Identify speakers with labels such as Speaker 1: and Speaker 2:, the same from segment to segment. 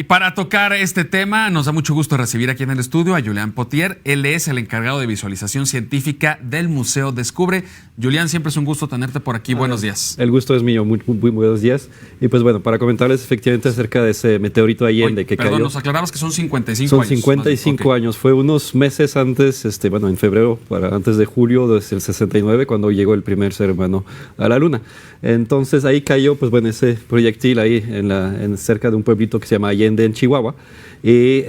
Speaker 1: Y para tocar este tema, nos da mucho gusto recibir aquí en el estudio a Julián Potier. Él es el encargado de visualización científica del Museo Descubre. Julián, siempre es un gusto tenerte por aquí. Buenos días.
Speaker 2: El gusto es mío. Muy buenos días. Y pues bueno, para comentarles efectivamente acerca de ese meteorito Allende que cayó.
Speaker 1: Nos aclarabas que son 55 años.
Speaker 2: Son 55 años. Fue unos meses antes, en febrero, antes de julio del 69, cuando llegó el primer ser humano a la Luna. Entonces ahí cayó, ese proyectil ahí en cerca de un pueblito que se llama Allende, en Chihuahua, y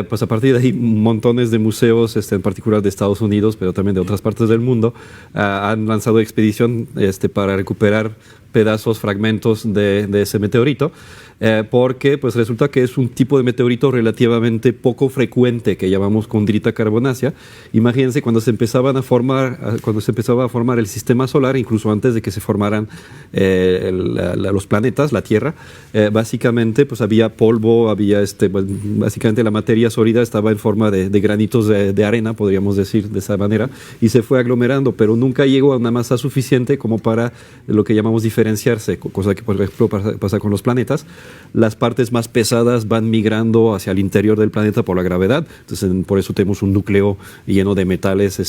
Speaker 2: pues a partir de ahí montones de museos, en particular de Estados Unidos, pero también de otras partes del mundo, han lanzado expedición para recuperar pedazos, fragmentos de ese meteorito, porque pues resulta que es un tipo de meteorito relativamente poco frecuente que llamamos condrita carbonácea. Imagínense cuando se empezaba a formar el sistema solar, incluso antes de que se formaran los planetas, la Tierra, básicamente pues había polvo, había básicamente la materia sólida estaba en forma de granitos de arena, podríamos decir de esa manera, y se fue aglomerando, pero nunca llegó a una masa suficiente como para lo que llamamos diferenciarse, cosa que por ejemplo pasa con los planetas. Las partes más pesadas van migrando hacia el interior del planeta por la gravedad, entonces por eso tenemos un núcleo lleno de metales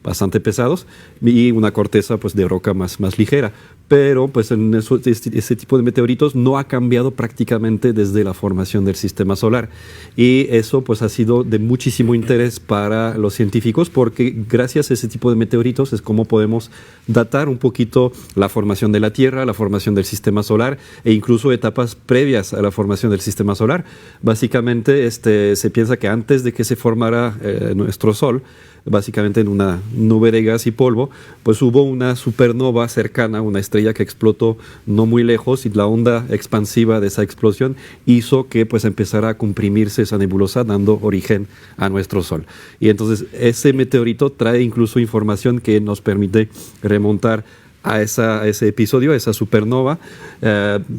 Speaker 2: bastante pesados y una corteza pues de roca más ligera. Pero pues en ese tipo de meteoritos no ha cambiado prácticamente desde la formación del sistema solar, y eso pues ha sido de muchísimo interés para los científicos, porque gracias a ese tipo de meteoritos es como podemos datar un poquito la formación de la Tierra, la formación del sistema solar e incluso etapas previas a la formación del sistema solar. Básicamente se piensa que antes de que se formara nuestro Sol, básicamente en una nube de gas y polvo, pues hubo una supernova cercana, una estrella que explotó no muy lejos, y la onda expansiva de esa explosión hizo que pues empezara a comprimirse esa nebulosa, dando origen a nuestro Sol. Y entonces ese meteorito trae incluso información que nos permite remontar a ese episodio, a esa supernova.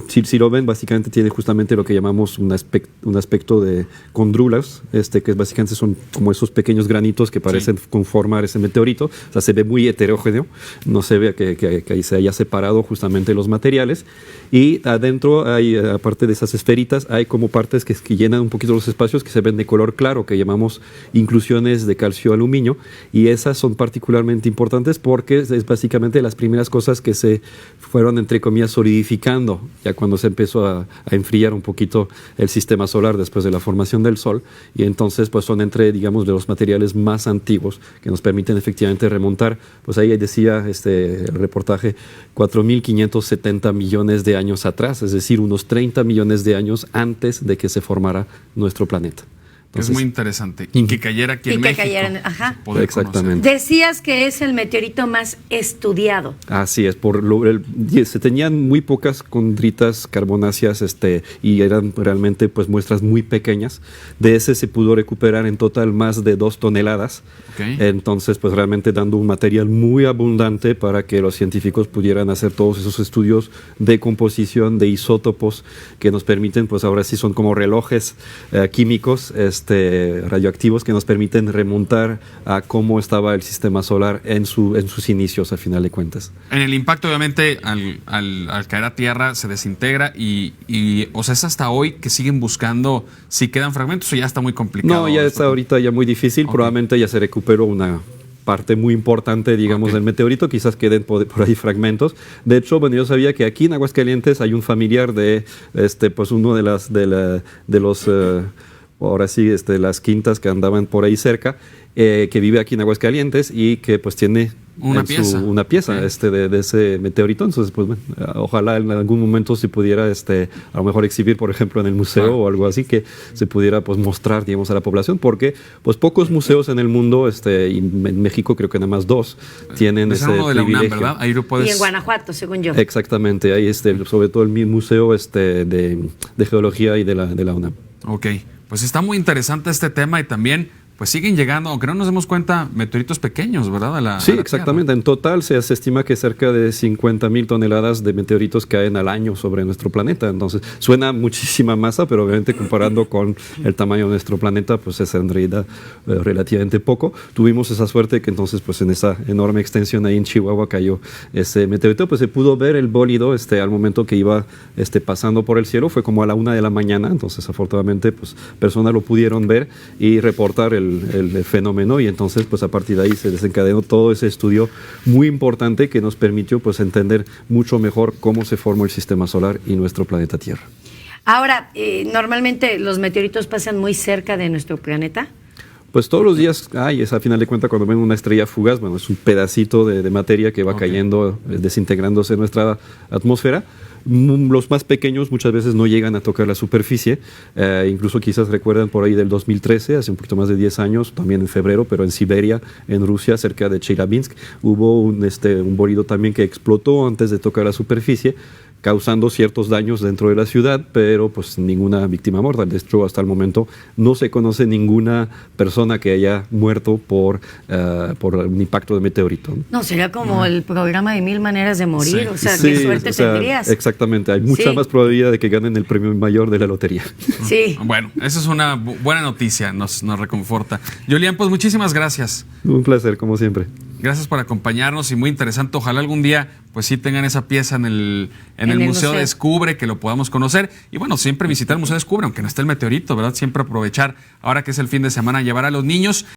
Speaker 2: Si lo ven, básicamente tiene justamente lo que llamamos un aspecto de condrulas, que básicamente son como esos pequeños granitos que parecen conformar ese meteorito. O sea, se ve muy heterogéneo, no se ve que ahí se haya separado justamente los materiales, y adentro hay, aparte de esas esferitas, hay como partes que llenan un poquito los espacios, que se ven de color claro, que llamamos inclusiones de calcio-aluminio, y esas son particularmente importantes porque es básicamente las primeras cosas que se fueron, entre comillas, solidificando ya cuando se empezó a enfriar un poquito el sistema solar después de la formación del Sol, y entonces pues son digamos, de los materiales más antiguos que nos permiten efectivamente remontar, pues ahí decía el reportaje, 4.570 millones de años atrás, es decir, unos 30 millones de años antes de que se formara nuestro planeta.
Speaker 1: Entonces, es muy interesante. Y que cayera aquí en México.
Speaker 2: Exactamente.
Speaker 3: Decías que es el meteorito más estudiado.
Speaker 2: Así es. Se tenían muy pocas condritas carbonáceas y eran realmente pues muestras muy pequeñas. De ese se pudo recuperar en total más de 2 toneladas. Okay. Entonces, pues realmente dando un material muy abundante para que los científicos pudieran hacer todos esos estudios de composición, de isótopos, que nos permiten, pues ahora sí son como relojes químicos, radioactivos, que nos permiten remontar a cómo estaba el sistema solar en sus inicios, a final de cuentas.
Speaker 1: En el impacto, obviamente, al caer a tierra se desintegra y o sea, es hasta hoy que siguen buscando si quedan fragmentos, o ya está muy complicado.
Speaker 2: No, ya está ahorita ya muy difícil. Okay. Probablemente ya se recuperó una parte muy importante, digamos, del meteorito. Quizás queden por ahí fragmentos. De hecho, yo sabía que aquí en Aguascalientes hay un familiar de pues uno de los ahora sí, las quintas que andaban por ahí cerca, que vive aquí en Aguascalientes y que pues tiene una pieza de ese meteorito. Entonces, pues bueno, ojalá en algún momento se pudiera a lo mejor exhibir, por ejemplo, en el museo o algo así, que se pudiera pues mostrar, digamos, a la población, porque pues pocos museos en el mundo, y en México creo que nada más 2 tienen ese
Speaker 1: uno de la
Speaker 2: privilegio.
Speaker 1: UNAM, ¿verdad? Ahí lo puedes...
Speaker 3: Y en Guanajuato, según yo.
Speaker 2: Exactamente, ahí sobre todo el museo de geología y de la UNAM.
Speaker 1: Ok, pues está muy interesante este tema, y también pues siguen llegando, aunque no nos demos cuenta, meteoritos pequeños, ¿verdad?
Speaker 2: Sí, exactamente. En total se estima que cerca de 50,000 toneladas de meteoritos caen al año sobre nuestro planeta. Entonces, suena muchísima masa, pero obviamente comparando con el tamaño de nuestro planeta, pues es en realidad relativamente poco. Tuvimos esa suerte que entonces, pues en esa enorme extensión ahí en Chihuahua cayó ese meteorito, pues se pudo ver el bólido al momento que iba pasando por el cielo, fue como a la 1 de la mañana, entonces afortunadamente pues personas lo pudieron ver y reportar el fenómeno, y entonces pues a partir de ahí se desencadenó todo ese estudio muy importante que nos permitió pues entender mucho mejor cómo se formó el sistema solar y nuestro planeta Tierra.
Speaker 3: Ahora, normalmente los meteoritos pasan muy cerca de nuestro planeta.
Speaker 2: Pues todos los días hay, a final de cuentas, cuando ven una estrella fugaz, bueno, es un pedacito de materia que va cayendo, desintegrándose en nuestra atmósfera. Los más pequeños muchas veces no llegan a tocar la superficie, incluso quizás recuerdan por ahí del 2013, hace un poquito más de 10 años, también en febrero, pero en Siberia, en Rusia, cerca de Chelyabinsk, hubo un bólido también que explotó antes de tocar la superficie, causando ciertos daños dentro de la ciudad, pero pues ninguna víctima mortal. De hecho, hasta el momento no se conoce ninguna persona que haya muerto por un impacto de meteorito.
Speaker 3: No, sería como el programa de 1000 maneras de morir,
Speaker 1: Sí.
Speaker 3: o sea,
Speaker 2: Sí,
Speaker 3: qué suerte
Speaker 2: o sea,
Speaker 3: tendrías.
Speaker 2: Exactamente, hay mucha más probabilidad de que ganen el premio mayor de la lotería.
Speaker 3: Sí.
Speaker 1: Bueno, esa es una buena noticia, nos reconforta. Julián, pues muchísimas gracias.
Speaker 2: Un placer, como siempre.
Speaker 1: Gracias por acompañarnos y muy interesante. Ojalá algún día pues sí tengan esa pieza en el Museo Descubre, que lo podamos conocer. Y bueno, siempre visitar el Museo Descubre, aunque no esté el meteorito, ¿verdad? Siempre aprovechar, ahora que es el fin de semana, llevar a los niños.